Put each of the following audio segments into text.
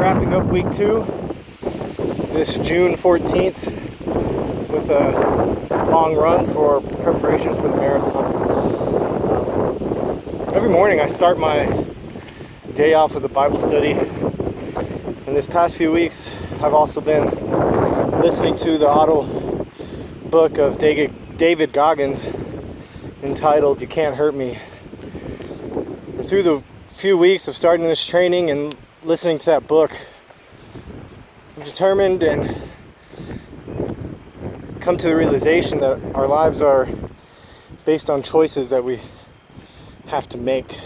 wrapping up week 2 this June 14th with a long run for preparation for the marathon. Every morning I start my day off with a Bible study. In this past few weeks I've also been listening to the audio book of David Goggins entitled "You Can't Hurt Me." And through the few weeks of starting this training and listening to that book, I'm determined and come to the realization that our lives are based on choices that we have to make.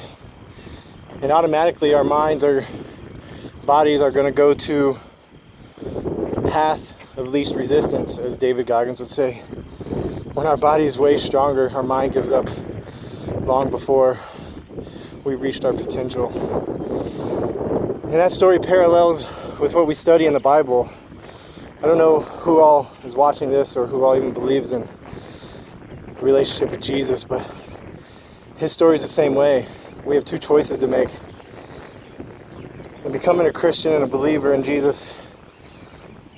And automatically our minds, our bodies are going to go to the path of least resistance, as David Goggins would say. When our body is way stronger, our mind gives up long before we reached our potential. And that story parallels with what we study in the Bible. I don't know who all is watching this or who all even believes in a relationship with Jesus, but his story is the same way. We have two choices to make. And becoming a Christian and a believer in Jesus,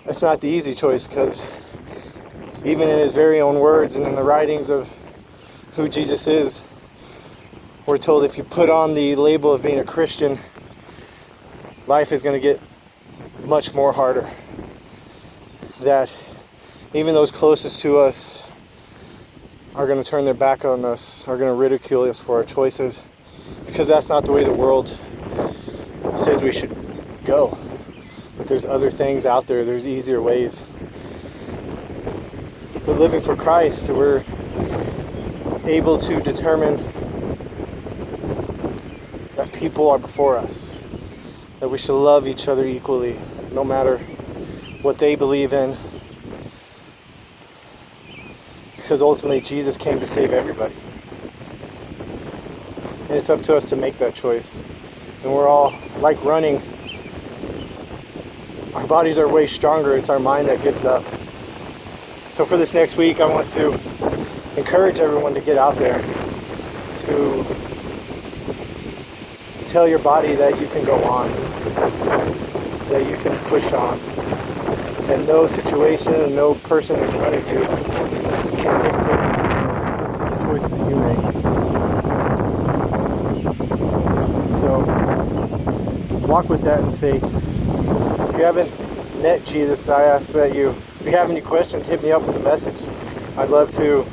that's not the easy choice, because even in his very own words and in the writings of who Jesus is, we're told if you put on the label of being a Christian, life is going to get much more harder. That even those closest to us are going to turn their back on us, are going to ridicule us for our choices, because that's not the way the world says we should go. But there's other things out there, there's easier ways. But living for Christ, we're able to determine that people are before us, that we should love each other equally, no matter what they believe in, because ultimately Jesus came to save everybody. And it's up to us to make that choice. And we're all like running. Our bodies are way stronger, it's our mind that gives up. So for this next week, I want to encourage everyone to get out there, to tell your body that you can go on, that you can push on, and no situation and no person in front of you can dictate the choices that you make. So walk with that in faith. If you haven't met Jesus, I ask that if you have any questions, hit me up with a message. I'd love to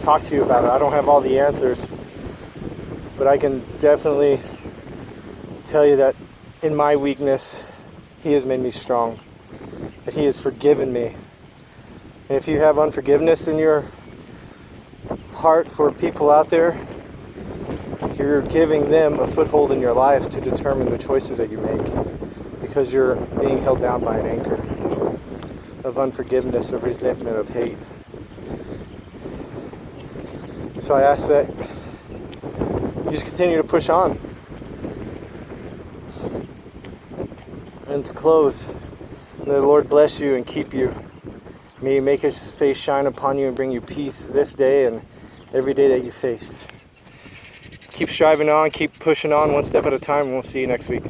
talk to you about it. I don't have all the answers, but I can definitely tell you that in my weakness, he has made me strong, that he has forgiven me. And if you have unforgiveness in your heart for people out there, you're giving them a foothold in your life to determine the choices that you make, because you're being held down by an anchor of unforgiveness, of resentment, of hate. So I ask that you just continue to push on. And to close, may the Lord bless you and keep you. May he make his face shine upon you and bring you peace this day and every day that you face. Keep striving on, keep pushing on one step at a time, and we'll see you next week.